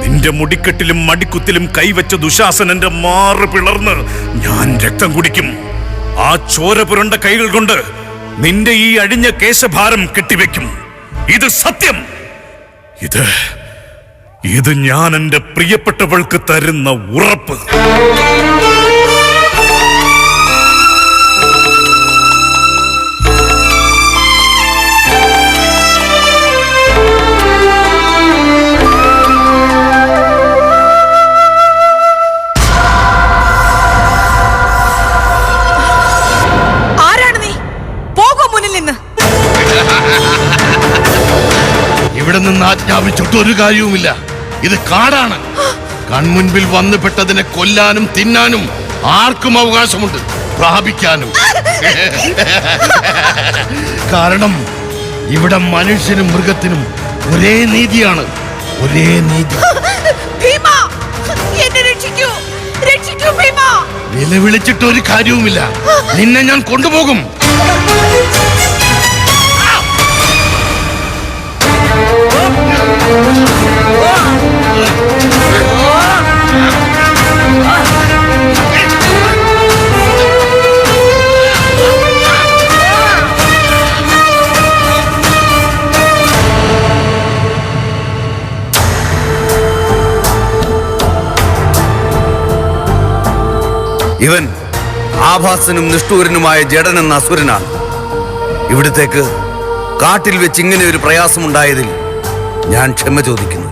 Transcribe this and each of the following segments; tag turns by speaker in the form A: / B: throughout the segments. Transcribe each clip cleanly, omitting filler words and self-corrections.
A: നിന്റെ മുടിക്കെട്ടിലും മടിക്കുത്തിലും കൈവച്ച ദുശാസനന്റെ മാറ് പിളർന്ന് ഞാൻ രക്തം കുടിക്കും. ആ ചോര പുരണ്ട കൈകൾ കൊണ്ട് നിന്റെ ഈ അഴിഞ്ഞ കേശഭാരം കെട്ടിവെക്കും. ഇത് സത്യം. ഇത് ഞാൻ എന്റെ പ്രിയപ്പെട്ടവൾക്ക് തരുന്ന ഉറപ്പ്.
B: ഇവിടെ നിന്ന് ആജ്ഞാപിച്ചിട്ടൊരു കാര്യവുമില്ല. ഇത് കാടാണ്. കൺമുൻപിൽ വന്നു പെട്ടതിനെ കൊല്ലാനും തിന്നാനും ആർക്കും അവകാശമുണ്ട്, പ്രാപിക്കാനും. കാരണം ഇവിടെ മനുഷ്യനും മൃഗത്തിനും ഒരേ നീതിയാണ്, ഒരേ നീതി. നിലവിളിച്ചിട്ടൊരു കാര്യവുമില്ല. നിന്നെ ഞാൻ കൊണ്ടുപോകും.
C: ഇവൻ ആഭാസനും നിഷ്ഠൂരനുമായ ജഡൻ എന്ന അസുരനാണ്. ഇവിടത്തേക്ക് കാട്ടിൽ വെച്ച് ഇങ്ങനെ ഒരു പ്രയാസമുണ്ടായതിൽ ഞാൻ ക്ഷമ ചോദിക്കുന്നു.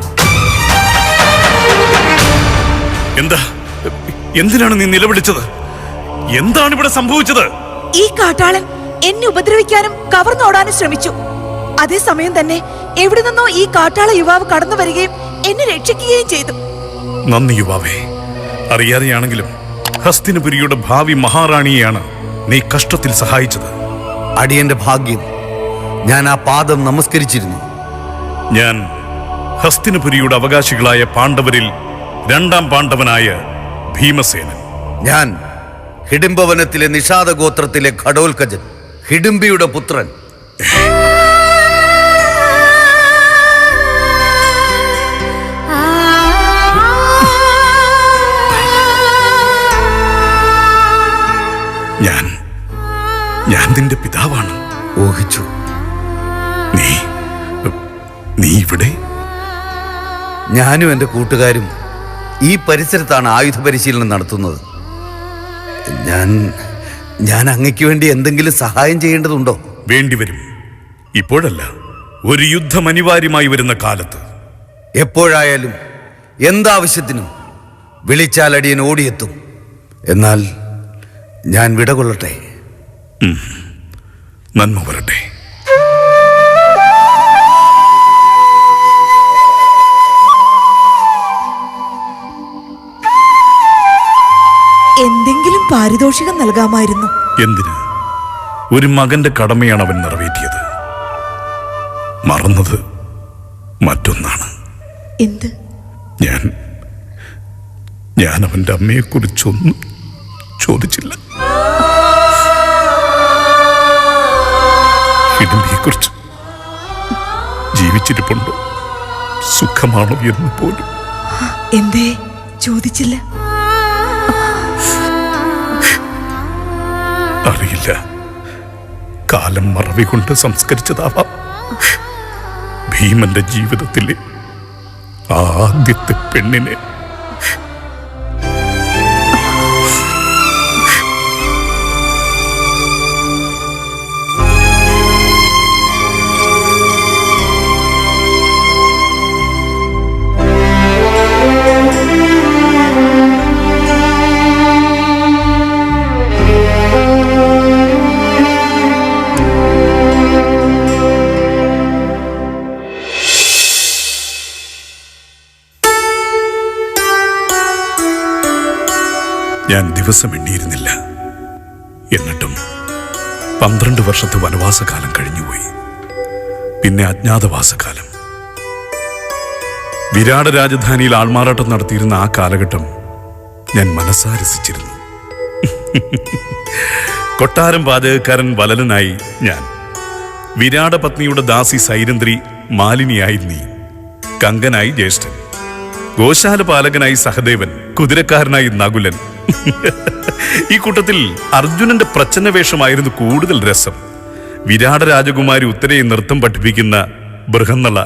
A: എന്തിനാണ് നീ നിലവിളിച്ചത്? എന്താണ് ഇവിടെ സംഭവിച്ചത്?
D: ഈ കാട്ടാളൻ എന്നെ ഉപദ്രവിക്കാനും കവർന്നോടാനും ശ്രമിച്ചു. അതേസമയം തന്നെ എവിടെ നിന്നോ ഈ കാട്ടാള യുവാവ് കടന്നു വരികയും എന്നെ രക്ഷിക്കുകയും ചെയ്തു.
A: നന്ദി യുവാവേ. അറിയാതെയാണെങ്കിലും ഹസ്തിനപുരിയുടെ ഭാവി മഹാറാണിയെയാണ് നീ കഷ്ടത്തിൽ സഹായിച്ചത്.
C: അടിയന്റെ ഭാഗ്യം. ഞാൻ ആ പാദം നമസ്കരിച്ചിരുന്നു.
A: ഞാൻ ഹസ്തിനപുരിയുടെ അവകാശികളായ പാണ്ഡവരിൽ രണ്ടാം പാണ്ഡവനായ ഭീമസേനൻ.
C: ഞാൻ ഹിഡിംബവനത്തിലെ നിഷാദ ഗോത്രത്തിലെ ഘടോൽക്കജൻ, ഹിഡിംബിയുടെ പുത്രൻ.
A: ഞാൻ നിന്റെ പിതാവാണ്.
C: ഊഹിച്ചു.
A: നീ ഇവിടെ?
C: ഞാനും എൻ്റെ കൂട്ടുകാരും ഈ പരിസരത്താണ് ആയുധ പരിശീലനം നടത്തുന്നത്. ഞാൻ അങ്ങയ്ക്ക് വേണ്ടി എന്തെങ്കിലും സഹായം ചെയ്യേണ്ടതുണ്ടോ?
A: വേണ്ടിവരും. ഇപ്പോഴല്ല, ഒരു യുദ്ധം അനിവാര്യമായി വരുന്ന കാലത്ത്.
C: എപ്പോഴായാലും എന്താവശ്യത്തിനും വിളിച്ചാൽ അടിയൻ ഓടിയെത്തും. എന്നാൽ ഞാൻ വിടകൊള്ളട്ടെ.
A: നന്മ വരട്ടെ.
D: എന്തെങ്കിലും പാരിതോഷികം നൽകാമായിരുന്നു.
A: എന്തിന്? ഒരു മകന്റെ കടമയാണ് അവൻ നിറവേറ്റിയത്. മറന്നത് മറ്റൊന്നാണ്.
D: എന്ത്?
A: ഞാൻ അവന്റെ അമ്മയെക്കുറിച്ചൊന്നും ചോദിച്ചില്ല. ഹിഡിംബിയെക്കുറിച്ച് ജീവിച്ചിരിപ്പുണ്ടോ, സുഖമാണോ എന്ന് പോലും.
D: എന്തേ ചോദിച്ചില്ല?
A: അറിയില്ല. കാലം മറവി കൊണ്ട് സംസ്കരിച്ചതാവാം. ഭീമന്റെ ജീവിതത്തിലെ ആദ്യത്തെ പെണ്ണിനെ. ഞാൻ ദിവസം എണ്ണിയിരുന്നില്ല. എന്നിട്ടും 12 വർഷത്തെ വനവാസകാലം കഴിഞ്ഞുപോയി. പിന്നെ അജ്ഞാതവാസകാലം. വിരാട രാജധാനിയിൽ ആൾമാറാട്ടം നടത്തിയിരുന്ന ആ കാലഘട്ടം ഞാൻ മനസ്സാരസിച്ചിരുന്നു. കൊട്ടാരം പാചകക്കാരൻ വലലനായി ഞാൻ, വിരാട പത്നിയുടെ ദാസി സൈരന്ധ്രി മാലിനിയായി നീ, കങ്കനായി ജ്യേഷ്ഠൻ, ഗോശാല പാലകനായി സഹദേവൻ, കുതിരക്കാരനായി നകുലൻ. ഈ കൂട്ടത്തിൽ അർജുനന്റെ പ്രച്ഛന്ന വേഷമായിരുന്നു കൂടുതൽ രസം. വിരാട രാജകുമാരി ഉത്തരയെ നൃത്തം പഠിപ്പിക്കുന്ന ബൃഹന്നള.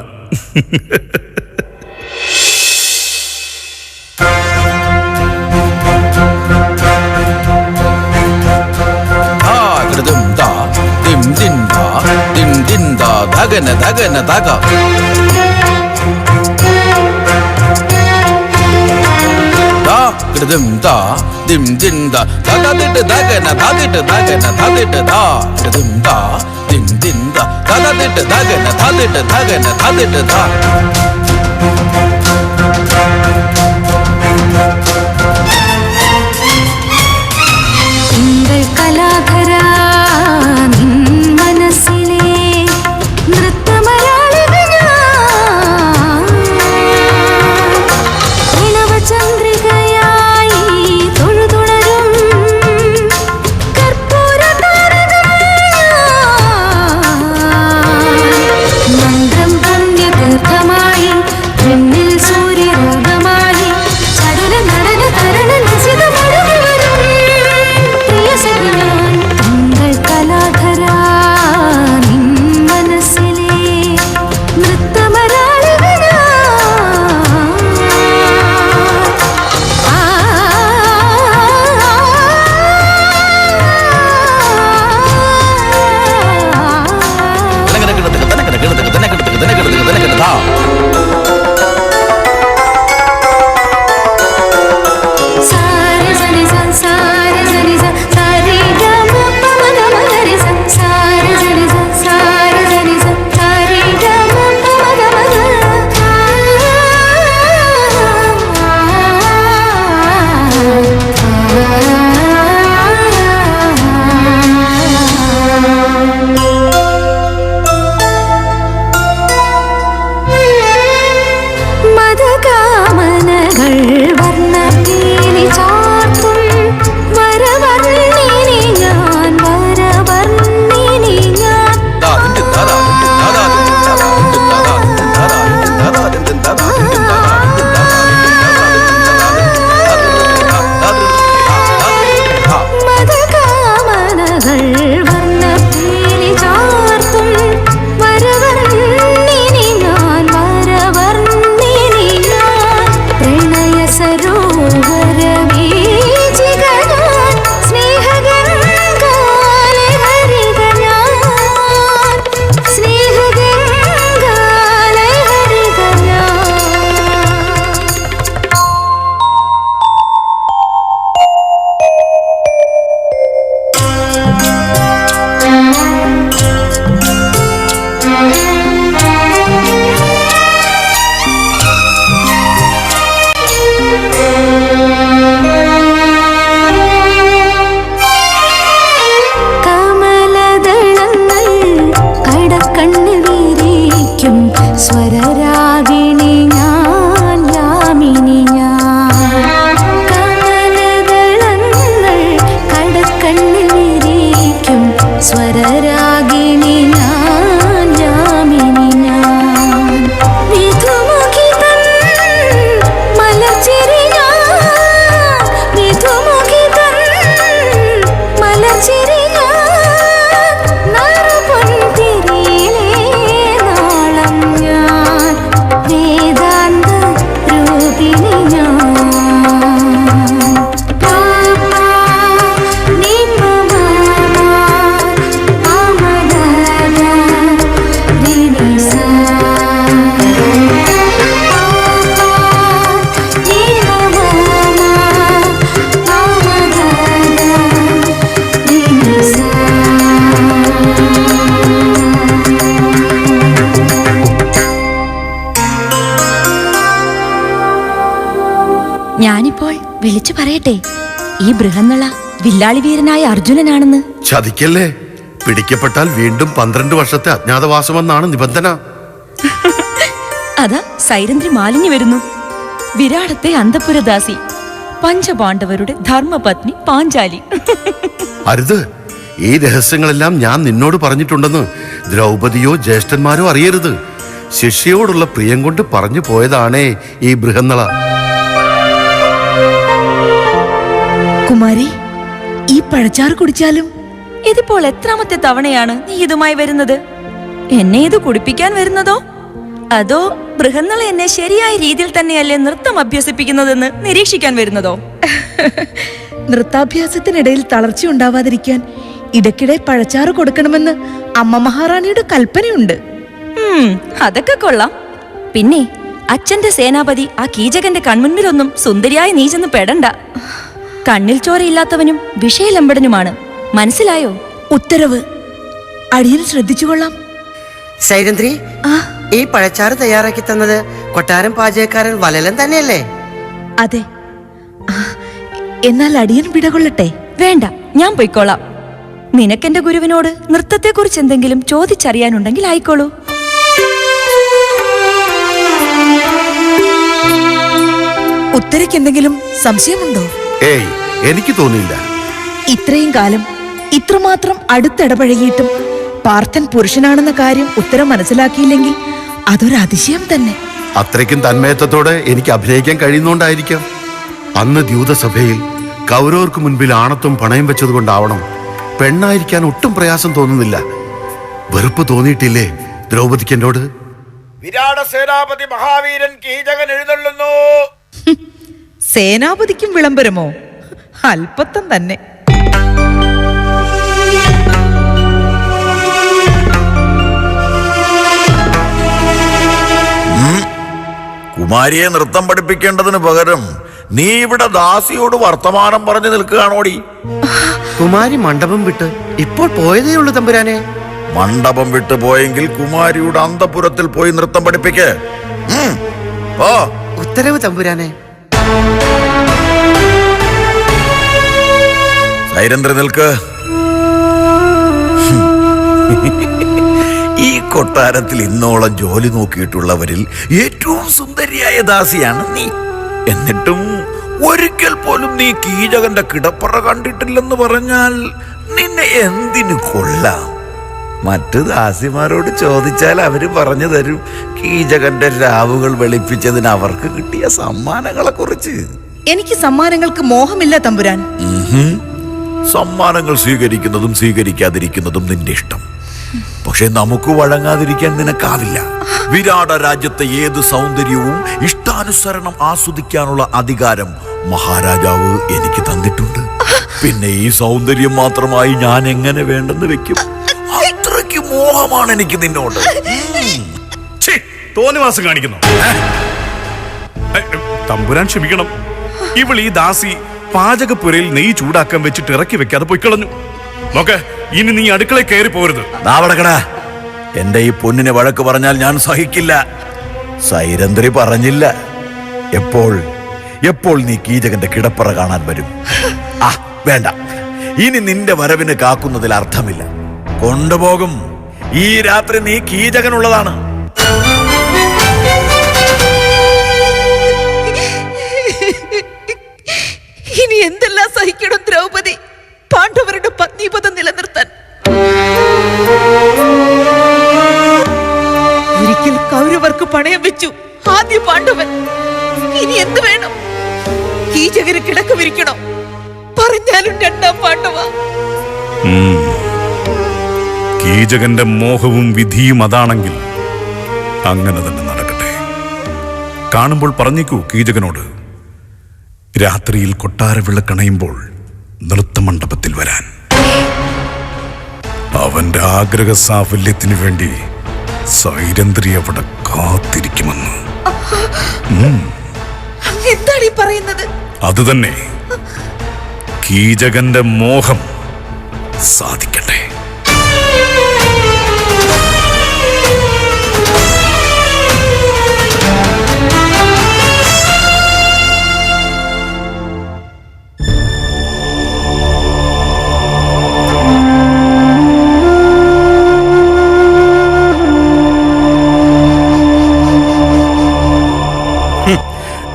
E: കലാധരാ നിൻ മനസ്സിലെ ചന്ദ്രികയായി തൊഴുതുണരും കർപ്പൂര മന്ത്രം പുണ്യതീർത്ഥമായി പിന്നിൽ സൂര്യരോഗമായി ചടുല നടന തരണ നിശിതമൊഴുകി വരും പ്രിയ സഖിയാൻ തിങ്കൾ കലാധരാ നിൻ മനസ്സിലെ നൃത്തമരാളികനാ. മതകാമനകൾ വർണ്ണമേനി ചാർത്തും വരവർണ്ണിനി ഞാൻ വരവർണ്ണിനി ഞാൻ മതകാമനകൾ വർണ്ണമേനി ചാർത്തും വരവർണ്ണിനി ഞാൻ വരവർണ്ണിനി പ്രണയ സരോവരമീചികനാൻ സ്നേഹഗംഗാലെ ഹരികനാൻ സ്നേഹഗംഗാലെ ഹരികനാൻ. കമലദളങ്ങൾ കടക്കണ്ണിൽ വിരിക്കും സ്വരരാഗിണി ഞാൻ യാമിനി ഞാൻ. കമലദളങ്ങൾ കടക്കണ്ണിൽ വിരിക്കും സ്വരരാഗിണി ഞാൻ യാമിനി ഞാൻ. വിധുമുഖി തൻ മലർച്ചിരി ഞാൻ വിധുമുഖി തൻ മലർച്ചിരി വേദാന്ത രൂപിണി ഞാനിപ്പോൾ വിളിച്ചു പറയട്ടെ, ഈ ബൃഹന്നള വില്ലാളി വീരനായ അർജുനനാണെന്ന്.
B: ചതിക്കല്ലേ, പിടിക്കപ്പെട്ടാൽ വീണ്ടും 12 വർഷത്തെ അജ്ഞാതവാസമെന്നാണ് നിബന്ധന.
D: അതാ സൈരന്ധ്രി മാലിന്യ വരുന്നു. വിരാടത്തെ അന്തപുരദാസി, പഞ്ചപാണ്ഡവരുടെ ധർമ്മപത്നി പാഞ്ചാലി.
B: അരുത്, ഈ രഹസ്യങ്ങളെല്ലാം ഞാൻ നിന്നോട് പറഞ്ഞിട്ടുണ്ടെന്ന് ദ്രൗപദിയോ ജ്യേഷ്ഠന്മാരോ അറിയരുത്. ശിഷ്യയോടുള്ള പ്രിയം കൊണ്ട് പറഞ്ഞു പോയതാണേ ഈ ബൃഹന്നള.
D: കുമാരി, ഈ പഴച്ചാറ് കുടിച്ചാലും.
E: ഇതിപ്പോൾ എത്രാമത്തെ തവണയാണ് നീ ഇതുമായി വരുന്നത്? എന്നെ ഇത് കുടിപ്പിക്കാൻ വരുന്നതോ അതോ ബൃഹന്നള എന്നെ ശരിയായ രീതിയിൽ തന്നെയല്ലേ നൃത്തം അഭ്യസിപ്പിക്കുന്നതെന്ന് നിരീക്ഷിക്കാൻ വരുന്നതോ?
D: നൃത്താഭ്യാസത്തിനിടയിൽ തളർച്ച ഉണ്ടാവാതിരിക്കാൻ ഇടയ്ക്കിടെ പഴച്ചാറ് കൊടുക്കണമെന്ന് അമ്മ മഹാറാണിയുടെ കൽപ്പനയുണ്ട്.
E: അതൊക്കെ കൊള്ളാം. പിന്നെ അച്ഛന്റെ സേനാപതി ആ കീചകന്റെ കൺമുൻപിലൊന്നും സുന്ദരിയായി നീ ചെന്ന് പെടണ്ട. കണ്ണിൽ ചോരയില്ലാത്തവനും വിഷയലമ്പടനുമാണ്. മനസ്സിലായോ?
D: ഉത്തരവ്. അടിയൻ ശ്രദ്ധിച്ചുകൊള്ളാം.
F: സൈരന്ധ്രി, ഈ പഴച്ചാറ് തയ്യാറാക്കി തന്നത് കൊട്ടാരം പാചകക്കാരൻ വലലൻ തന്നെയല്ലേ?
D: അതെ. എന്നാൽ അടിയൻ വിടകൊള്ളട്ടെ.
E: വേണ്ട, ഞാൻ പൊയ്ക്കോളാം. നിനക്കെന്റെ ഗുരുവിനോട് നൃത്തത്തെക്കുറിച്ച് എന്തെങ്കിലും ചോദിച്ചറിയാനുണ്ടെങ്കിൽ ആയിക്കോളൂ.
D: ഉത്തരയ്ക്ക് എന്തെങ്കിലും സംശയമുണ്ടോ?
B: ഏയ്, എനിക്ക് തോന്നിയില്ല.
D: ഇത്രയും കാലം ഇത്രമാത്രം അടുത്തിടപഴകിയിട്ടും പാർത്ഥൻ പുരുഷനാണെന്ന കാര്യം ഉത്തരം മനസ്സിലാക്കിയില്ലെങ്കിൽ അതൊരു അതിശയം തന്നെ.
B: അത്രയ്ക്കും തന്മയത്വത്തോടെ എനിക്ക് അഭിനയിക്കാൻ കഴിയുന്നോണ്ടായിരിക്കാം. അന്ന് ദ്യൂതസഭയിൽ കൗരവർക്ക് മുൻപിൽ ആണത്വം പണയം വെച്ചതുകൊണ്ടാവണം പെണ്ണായിരിക്കാൻ ഒട്ടും പ്രയാസം തോന്നുന്നില്ല. വെറുപ്പ് തോന്നിയിട്ടില്ലേ ദ്രൗപദിക്ക് എന്നോട്?
G: വിരാട സേനാപതി മഹാവീരൻ കീചകൻ എഴുന്നള്ളുന്നു.
D: സേനാപതിക്കും വിളംബരമോ? അല്പത്തം തന്നെ.
G: കുമാരിയെ നൃത്തം പഠിപ്പിക്കേണ്ടതിന് പകരം നീ ഇവിടെ ദാസിയോട് വർത്തമാനം പറഞ്ഞു നിൽക്കുകയാണോടി?
F: കുമാരി മണ്ഡപം വിട്ട് ഇപ്പോൾ പോയതേ ഉള്ളൂ തമ്പുരാനെ.
G: മണ്ഡപം വിട്ടു പോയെങ്കിൽ കുമാരിയുടെ അന്തപുരത്തിൽ പോയി നൃത്തം പഠിപ്പിക്ക്. ഓ,
F: ഉത്തരവ് തമ്പുരാനെ.
G: സൈരന്ധ്ര നിൽക്ക്. ഈ കൊട്ടാരത്തിൽ ഇന്നോളം ജോലി നോക്കിയിട്ടുള്ളവരിൽ ഏറ്റവും സുന്ദരിയായ ദാസിയാണ് നീ. എന്നിട്ടും ഒരിക്കൽ പോലും നീ കീചകന്റെ കിടപ്പറ കണ്ടിട്ടില്ലെന്ന് പറഞ്ഞാൽ നിന്നെ എന്തിനു കൊള്ളാം? മറ്റു ദാസിമാരോട് ചോദിച്ചാൽ അവര് പറഞ്ഞു തരും കീചകന്റെ രാവുകൾ വെളുപ്പിച്ചതിന് അവർക്ക് കിട്ടിയ സമ്മാനങ്ങളെ കുറിച്ച്.
D: എനിക്ക് സമ്മാനങ്ങൾക്ക് മോഹമില്ല തമ്പുരാൻ.
G: സമ്മാനങ്ങൾ സ്വീകരിക്കുന്നതും സ്വീകരിക്കാതിരിക്കുന്നതും നിന്റെ ഇഷ്ടം. പക്ഷെ നമുക്ക് വഴങ്ങാതിരിക്കാൻ നിനക്കാവില്ല. വിരാട രാജ്യത്തെ ഏത് സൗന്ദര്യവും ഇഷ്ടാനുസരണം ആസ്വദിക്കാനുള്ള അധികാരം മഹാരാജാവ് എനിക്ക് തന്നിട്ടുണ്ട്. പിന്നെ ഈ സൗന്ദര്യം മാത്രമായി ഞാൻ എങ്ങനെ വേണ്ടെന്ന് വെക്കും? അത്രയ്ക്ക് മോഹമാണ് എനിക്ക് നിന്നോട്.
A: തോന്നിവാസം കാണിക്കുന്നു. തമ്പുരാൻ ക്ഷമിക്കണം. ഇവൾ ഈ ദാസി പാചകപ്പുരയിൽ നെയ്യ് ചൂടാക്കാൻ വെച്ചിട്ട് ഇറക്കി വെക്കാതെ പൊയ്ക്കളഞ്ഞു. നോക്ക്, ഇനി നീ അടുക്കളയിൽ കയറി പോരുത്.
G: നാവടക്കടാ. എന്റെ ഈ പൊന്നിനെ വഴക്ക് പറഞ്ഞാൽ ഞാൻ സഹിക്കില്ല. സൈരന്ധ്രി പറഞ്ഞില്ല എപ്പോൾ നീ കീചകന്റെ കിടപ്പറ കാണാൻ വരും? വേണ്ട, ഇനി നിന്റെ വരവിന് കാക്കുന്നതിൽ അർത്ഥമില്ല. കൊണ്ടുപോകും. ഈ രാത്രി നീ കീചകനുള്ളതാണ്.
D: ഇനി എന്തെല്ലാം സഹിക്കണം ദ്രൗപദി പാണ്ഡവരുടെ പത്നീപദം നിലനിർത്താൻ? ഒരിക്കൽ കൗരവർക്ക് പണയം വെച്ചു ആദ്യ പാണ്ഡവൻ. ഇനി എന്ത് വേണം? കീചകന് കിടക്ക വിരിക്കണോ? പറഞ്ഞാലും രണ്ടാം പാണ്ഡവ.
A: കീചകന്റെ മോഹവും വിധിയും അതാണെങ്കിൽ അങ്ങനെ തന്നെ നടക്കട്ടെ. കാണുമ്പോൾ പറഞ്ഞേക്കൂ കീചകനോട്, രാത്രിയിൽ കൊട്ടാര വിളക്കണയുമ്പോൾ നൃത്തമണ്ഡപത്തിൽ വരാൻ. അവന്റെ ആഗ്രഹ സാഫല്യത്തിനു വേണ്ടി സൈരന്ധ്രി അവിടെ കാത്തിരിക്കുമെന്ന്.
D: എന്താണ് ഈ പറയുന്നത്?
A: അത് തന്നെ, കീചകന്റെ മോഹം സാധിക്കട്ടെ.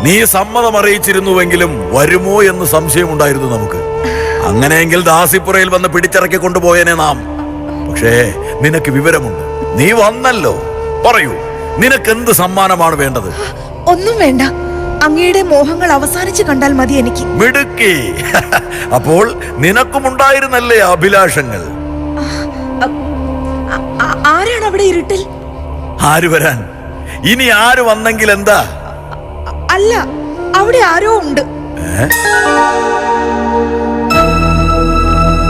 G: നീ സമ്മതം അറിയിച്ചിരുന്നുവെങ്കിലും വരുമോ എന്ന് സംശയമുണ്ടായിരുന്നു നമുക്ക്. അങ്ങനെയെങ്കിൽ ദാസിപ്പുരയിൽ വന്ന് പിടിച്ചിറക്കി കൊണ്ടുപോയേനെ നാം. പക്ഷേ നിനക്ക് വിവരമുണ്ട്. നീ വന്നല്ലോ. പറയൂ, നിനക്ക് എന്ത് സമ്മാനമാണ് വേണ്ടത്?
D: ഒന്നും വേണ്ട, അങ്ങയുടെ മോഹങ്ങൾ അവസാനിച്ച് കണ്ടാൽ മതി എനിക്ക്.
G: മിടുക്കി. അപ്പോൾ നിനക്കുമുണ്ടായിരുന്നല്ലേ അഭിലാഷങ്ങൾ?
D: ആരാണ് അവിടെ ഇരുട്ടിൽ?
G: ആര് വരാൻ? ഇനി ആര് വന്നെങ്കിൽ എന്താ?
D: അല്ല, അവിടെ ആരോ ഉണ്ട്.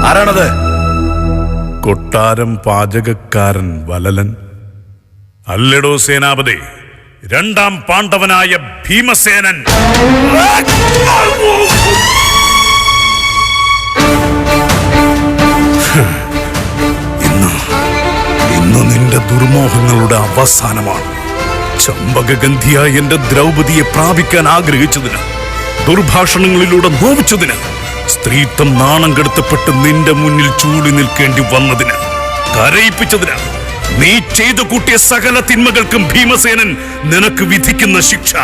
G: ആരാണത്?
A: കൊട്ടാരം പാചകക്കാരൻ വലലൻ. അല്ലടോ സേനാപതി, രണ്ടാം പാണ്ഡവനായ ഭീമസേനൻ. ഇന്ന് നിന്റെ ദുർമോഹങ്ങളുടെ അവസാനമാണ്. ചമ്പകഗന്ധിയായ എന്റെ ദ്രൗപദിയെ പ്രാപിക്കാൻ ആഗ്രഹിച്ചതിന്, ദുർഭാഷണങ്ങളിലൂടെ നോവിച്ചതിന്, സ്ത്രീത്വം നാണം കെടുത്തപ്പെട്ട് നിന്റെ മുന്നിൽ ചൂടി നിൽക്കേണ്ടി വന്നതിന്, കരയിപ്പിച്ചതിന്, നീ ചെയ്തു കൂട്ടിയ സകല തിന്മകൾക്കും ഭീമസേനൻ നിനക്ക് വിധിക്കുന്ന ശിക്ഷ.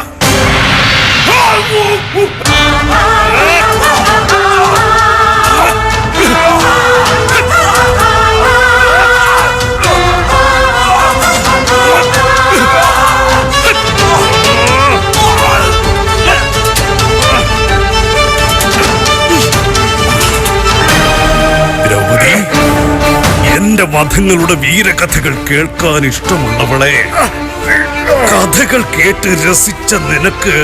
A: ദ്രൗപദി, എന്റെ വധങ്ങളുടെ വീരകഥകൾ കേൾക്കാൻ ഇഷ്ടമുള്ളവളെ, കഥകൾ കേട്ട് രസിച്ച നിനക്ക്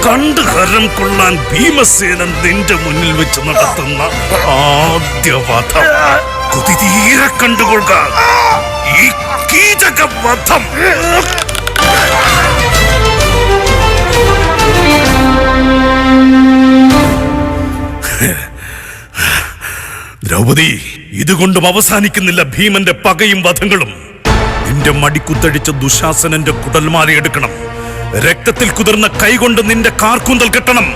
A: കണ്ട് ഹരം കൊള്ളാൻ ഭീമസേനൻ നിന്റെ മുന്നിൽ വെച്ച് നടത്തുന്ന ആദ്യ വധം കൊതിതീരെ കണ്ടുകൊള്ളുക. ഈ കീചക വധം. ദ്രൗപദി, ഇതുകൊണ്ടും അവസാനിക്കുന്നില്ല ഭീമന്റെ പകയും വധങ്ങളും. നിന്റെ മടിക്കുത്തഴിച്ച ദുശാസനന്റെ കുടൽമാല എടുക്കണം. രക്തത്തിൽ കുതിർന്ന കൈകൊണ്ട് നിന്റെ കാർക്കൂന്തൽ കെട്ടണം.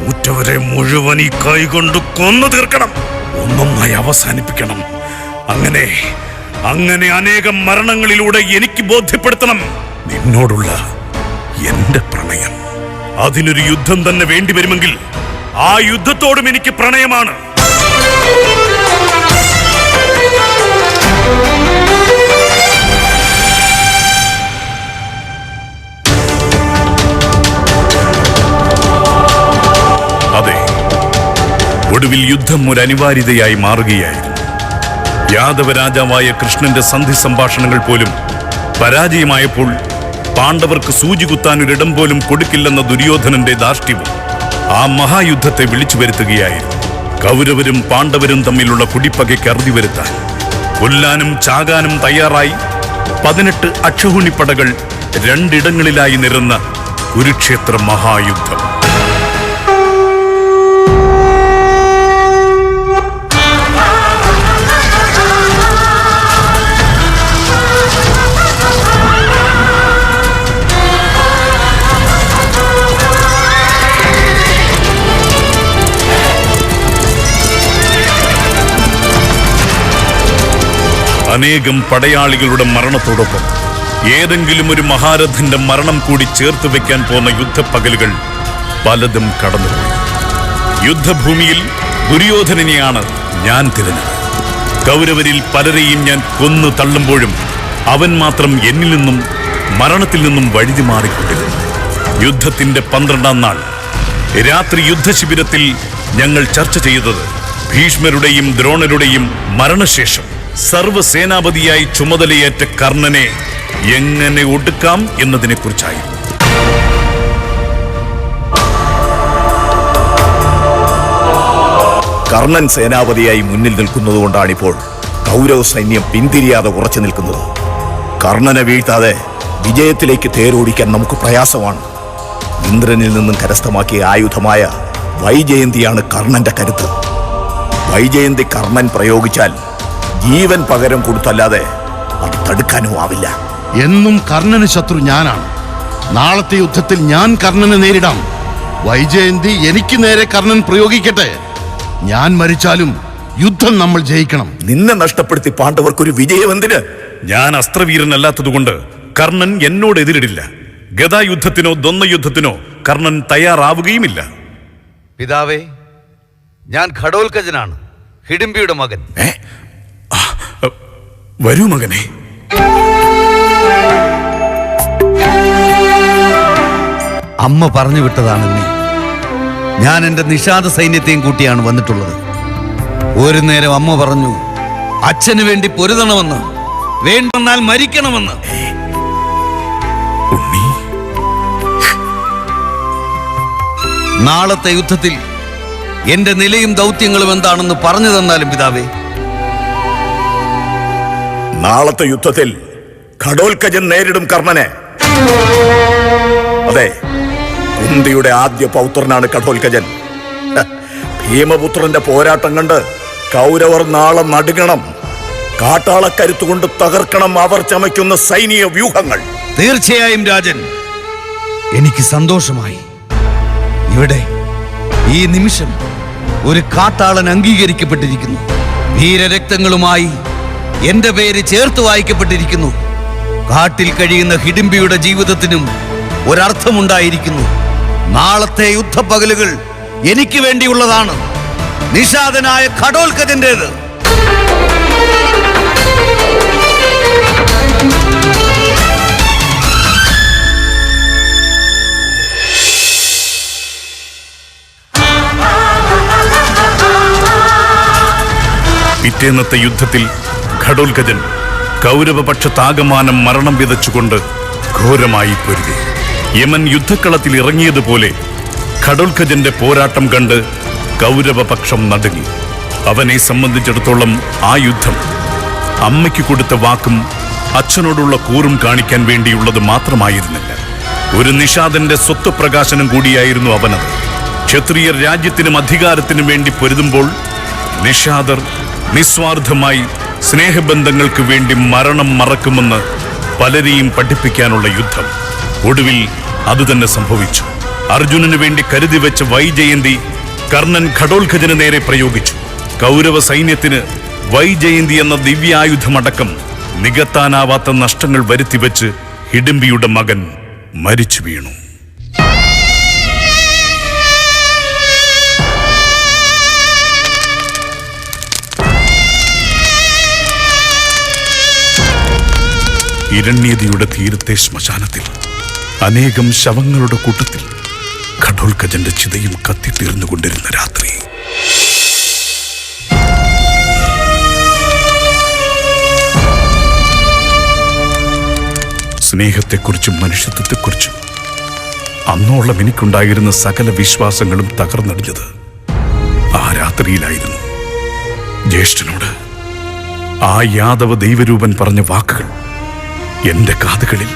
A: മൂറ്റവരെ മുഴുവൻ ഈ കൈകൊണ്ട് കൊന്നു തീർക്കണം. ഒന്നൊന്നായി അവസാനിപ്പിക്കണം. അങ്ങനെ അങ്ങനെ അനേകം മരണങ്ങളിലൂടെ എനിക്ക് ബോധ്യപ്പെടുത്തണം നിന്നോടുള്ള എന്റെ പ്രണയം. അതിനൊരു യുദ്ധം തന്നെ വേണ്ടിവരുമെങ്കിൽ ആ യുദ്ധത്തോടും എനിക്ക് പ്രണയമാണ്. അതെ, ഒടുവിൽ യുദ്ധം ഒരു അനിവാര്യതയായി മാറുകയായിരുന്നു. യാദവ രാജാവായ കൃഷ്ണന്റെ സന്ധി സംഭാഷണങ്ങൾ പോലും പരാജയമായപ്പോൾ പാണ്ഡവർക്ക് സൂചി കുത്താൻ ഒരിടം പോലും കൊടുക്കില്ലെന്ന ദുര്യോധനന്റെ ധാർഷ്ട്യവും ആ മഹായുദ്ധത്തെ വിളിച്ചു വരുത്തുകയായിരുന്നു. കൗരവരും പാണ്ഡവരും തമ്മിലുള്ള കുടിപ്പകയ്ക്ക് അറുതി വരുത്താൻ കൊല്ലാനും ചാകാനും തയ്യാറായി 18 അക്ഷൗഹിണിപ്പടകൾ രണ്ടിടങ്ങളിലായി നിരന്ന കുരുക്ഷേത്ര മഹായുദ്ധം. അനേകം പടയാളികളുടെ മരണത്തോടൊപ്പം ഏതെങ്കിലും ഒരു മഹാരഥന്റെ മരണം കൂടി ചേർത്ത് വെക്കാൻ പോന്ന യുദ്ധപ്പകലുകൾ പലതും കടന്നുപോയി. യുദ്ധഭൂമിയിൽ ദുര്യോധനനെയാണ് ഞാൻ തിരഞ്ഞത്. കൗരവരിൽ പലരെയും ഞാൻ കൊന്നു തള്ളുമ്പോഴും അവൻ മാത്രം എന്നിൽ നിന്നും മരണത്തിൽ നിന്നും വഴുതി മാറിക്കൊണ്ടിരുന്നു. യുദ്ധത്തിന്റെ 12ാം നാൾ രാത്രി യുദ്ധശിബിരത്തിൽ ഞങ്ങൾ ചർച്ച ചെയ്തത് ഭീഷ്മരുടെയും ദ്രോണരുടെയും മരണശേഷം സർവ്വസേനാപതിയായി ചുമതലയേറ്റ കർണനെ എങ്ങനെ ഒടുക്കാം എന്നതിനെക്കുറിച്ചായിരുന്നു.
G: കർണൻ സേനാപതിയായി മുന്നിൽ നിൽക്കുന്നതുകൊണ്ടാണിപ്പോൾ കൗരവ സൈന്യം പിന്തിരിയാതെ ഉറച്ചു നിൽക്കുന്നത്. കർണനെ വീഴ്ത്താതെ വിജയത്തിലേക്ക് തേരോടിക്കാൻ നമുക്ക് പ്രയാസമാണ്. ഇന്ദ്രനിൽ നിന്നും കരസ്ഥമാക്കിയ ആയുധമായ വൈജയന്തിയാണ് കർണന്റെ കരുത്ത്. വൈജയന്തി കർണൻ പ്രയോഗിച്ചാൽ ജീവൻ പകരം കൊടുത്തല്ലാതെ അത് തടുക്കാനും ആവില്ല.
B: എന്നും കർണന് ശത്രു ഞാനാണ്. നാളത്തെ യുദ്ധത്തിൽ ഞാൻ കർണനെ നേരിടാം. വൈജയന്തി എനിക്ക് നേരെ കർണൻ പ്രയോഗിക്കട്ടെ. ഞാൻ മരിച്ചാലും യുദ്ധം നമ്മൾ ജയിക്കണം.
G: നിന്നെ നഷ്ടപ്പെടുത്തി പാണ്ഡവർക്കൊരു വിജയവന്തിന്.
A: ഞാൻ അസ്ത്രവീരനല്ലാത്തതുകൊണ്ട് കർണൻ എന്നോട് എതിരിടില്ല. ഗദായുദ്ധത്തിനോ ദ്വന്ദ്വയുദ്ധത്തിനോ കർണൻ തയ്യാറാവുകയുമില്ല.
C: പിതാവേ, ഞാൻ ഘടോൽക്കജനാണ്, ഹിഡിംബിയുടെ മകൻ.
A: വരൂ മകനെ.
C: അമ്മ പറഞ്ഞു വിട്ടതാണ് എന്നെ. ഞാൻ എൻ്റെ നിഷാദ സൈന്യത്തെയും കൂട്ടിയാണ് വന്നിട്ടുള്ളത്. ഒരു നേരം അമ്മ പറഞ്ഞു, അച്ഛന് വേണ്ടി പൊരുതണമെന്ന്, വേണ്ടെന്നാൽ മരിക്കണമെന്ന്.
A: ഉണ്ണി,
C: നാളത്തെ യുദ്ധത്തിൽ എന്റെ നിലയും ദൗത്യങ്ങളും എന്താണെന്ന് പറഞ്ഞു തന്നാലും പിതാവേ.
A: നാളത്തെ യുദ്ധത്തിൽ ഘടോൽക്കജൻ നേരിടും കർണനെ. അതെ, കുന്തിയുടെ ആദ്യ പൗത്രനാണ് ഘടോൽക്കജൻ. ഭീമപുത്രന്റെ പോരാട്ടം കണ്ട് കൗരവർ നാളെ നടുങ്ങണം. കാട്ടാളക്കരുത്തുകൊണ്ട് തകർക്കണം അവർ ചമയ്ക്കുന്ന സൈനിക വ്യൂഹങ്ങൾ.
C: തീർച്ചയായും രാജൻ, എനിക്ക് സന്തോഷമായി. ഇവിടെ ഈ നിമിഷം ഒരു കാട്ടാളൻ അംഗീകരിക്കപ്പെട്ടിരിക്കുന്നു. വീരരക്തങ്ങളുമായി എന്റെ പേര് ചേർത്ത് വായിക്കപ്പെട്ടിരിക്കുന്നു. കാട്ടിൽ കഴിയുന്ന ഹിഡിംബിയുടെ ജീവിതത്തിനും ഒരർത്ഥമുണ്ടായിരിക്കുന്നു. നാളത്തെ യുദ്ധപ്പകലുകൾ എനിക്ക് വേണ്ടിയുള്ളതാണ്, നിഷാദനായ ഘടോൽക്കജന്റേത്.
A: പിറ്റേന്നത്തെ യുദ്ധത്തിൽ ഘടോൽക്കജൻ കൗരവപക്ഷത്താകമാനം മരണം വിതച്ചുകൊണ്ട് ഘോരമായി പൊരുതി. യമൻ യുദ്ധക്കളത്തിൽ ഇറങ്ങിയതുപോലെ ഘടോൽക്കജന്റെ പോരാട്ടം കണ്ട് കൗരവപക്ഷം നടുങ്ങി. അവനെ സംബന്ധിച്ചിടത്തോളം ആ യുദ്ധം അമ്മയ്ക്ക് കൊടുത്ത വാക്കും അച്ഛനോടുള്ള കൂറും കാണിക്കാൻ വേണ്ടിയുള്ളത് മാത്രമായിരുന്നില്ല. ഒരു നിഷാദന്റെ സ്വത്ത് പ്രകാശനം കൂടിയായിരുന്നു അവനത്. ക്ഷത്രിയർ രാജ്യത്തിനും അധികാരത്തിനും വേണ്ടി പൊരുതുമ്പോൾ നിഷാദർ നിസ്വാർത്ഥമായി സ്നേഹബന്ധങ്ങൾക്ക് വേണ്ടി മരണം മറക്കുമെന്ന് പലരെയും പഠിപ്പിക്കാനുള്ള യുദ്ധം. ഒടുവിൽ അതുതന്നെ സംഭവിച്ചു. അർജുനന് വേണ്ടി കരുതി വെച്ച വൈജയന്തി കർണൻ ഘടോൽക്കജന് നേരെ പ്രയോഗിച്ചു. കൗരവ സൈന്യത്തിന് വൈജയന്തി എന്ന ദിവ്യായുധമടക്കം നികത്താനാവാത്ത നഷ്ടങ്ങൾ വരുത്തിവെച്ച് ഹിഡിംബിയുടെ മകൻ മരിച്ചു വീണു. ഇരണ്യതിയുടെ തീരത്തെ ശ്മശാനത്തിൽ അനേകം ശവങ്ങളുടെ കൂട്ടത്തിൽ ഘടോൽക്കജന്റെ ചിതയും കത്തിത്തീർന്നുകൊണ്ടിരുന്ന രാത്രി. സ്നേഹത്തെക്കുറിച്ചും മനുഷ്യത്വത്തെക്കുറിച്ചും അന്നോളം എനിക്കുണ്ടായിരുന്ന സകല വിശ്വാസങ്ങളും തകർന്നടിഞ്ഞത് ആ രാത്രിയിലായിരുന്നു. ജ്യേഷ്ഠനോട് ആ യാദവ ദൈവരൂപൻ പറഞ്ഞ വാക്കുകൾ എന്റെ കാതുകളിൽ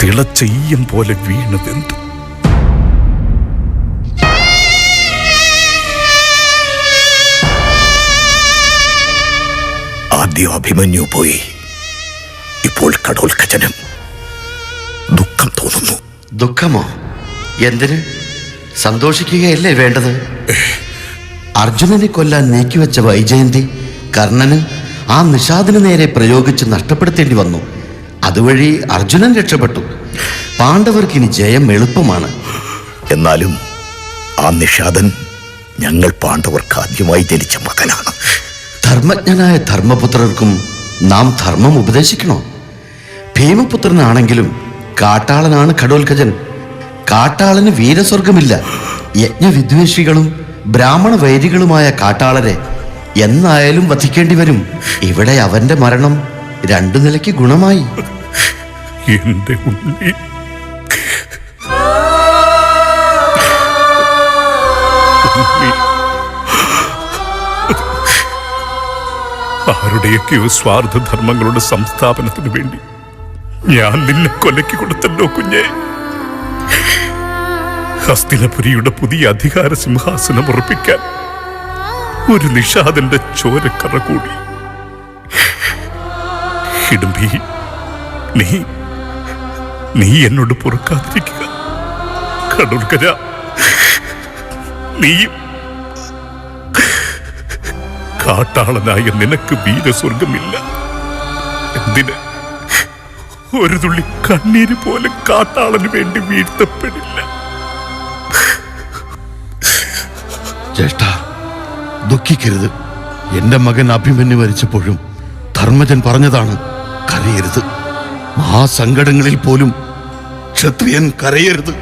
A: തിളച്ച ഈയം പോലെ വീണ് വെന്തു. ആദ്യം അഭിമന്യു പോയി, ഇപ്പോൾ ഘടോൽക്കജനും. ദുഃഖം തോന്നുന്നു.
B: ദുഃഖമോ? എന്തിന്? സന്തോഷിക്കുകയല്ലേ വേണ്ടത്? അർജുനനെ കൊല്ലാൻ നീക്കിവെച്ച വൈജയന്തി കർണന് ആ നിഷാദിന് നേരെ പ്രയോഗിച്ച് നഷ്ടപ്പെടുത്തേണ്ടി വന്നു. അതുവഴി അർജുനൻ രക്ഷപ്പെട്ടു. പാണ്ഡവർക്ക് ഇനി ജയം എളുപ്പമാണ്.
A: എന്നാലും ആ നിഷാദൻ ഞങ്ങൾ പാണ്ഡവർക്ക് ആദ്യമായി ജനിച്ച മകനാണ്.
B: ധർമ്മജ്ഞനായ ധർമ്മപുത്രർക്കും നാം ധർമ്മം ഉപദേശിക്കണോ? ഭീമപുത്രനാണെങ്കിലും കാട്ടാളനാണ് ഘടോൽക്കജൻ. കാട്ടാളന് വീരസ്വർഗമില്ല. യജ്ഞവിദ്വേഷികളും ബ്രാഹ്മണ വൈരികളുമായ കാട്ടാളരെ എന്നായാലും വധിക്കേണ്ടി വരും. ഇവിടെ അവന്റെ മരണം രണ്ടു നിലയ്ക്ക് ഗുണമായി.
A: എന്റെ ഉണ്ണി, ആരുടെയൊക്കെയോ സ്വാർത്ഥധർമ്മങ്ങളുടെ സംസ്ഥാപനത്തിന് വേണ്ടി ഞാൻ നിന്നെ കൊലയ്ക്ക് കൊടുത്തല്ലോ കുഞ്ഞെ. ഹസ്തിനപുരിയുടെ പുതിയ അധികാര സിംഹാസനം ഉറപ്പിക്കാൻ ഒരു നിഷാദന്റെ ചോരക്കറ കൂടി. ഹിഡിംബി, നീ എന്നോട് പൊറുക്കാതിരിക്കുക. ഘടോൽക്കജ, നീയും കാട്ടാളനായ നിനക്ക് വീരസ്വർഗമില്ല. എന്തിന്? ഒരു തുള്ളി കണ്ണീര് പോലും കാട്ടാളന് വേണ്ടി വീഴ്ത്തപ്പെടില്ല.
B: ജ്യേഷ്ഠ, ദുഃഖിക്കരുത്. എന്റെ മകൻ അഭിമന്യു മരിച്ചപ്പോഴും ധർമ്മജൻ പറഞ്ഞതാണ്, കരയരുത്. ആ സങ്കടങ്ങളിൽ പോലും ക്ഷത്രിയൻ കരയരുത്.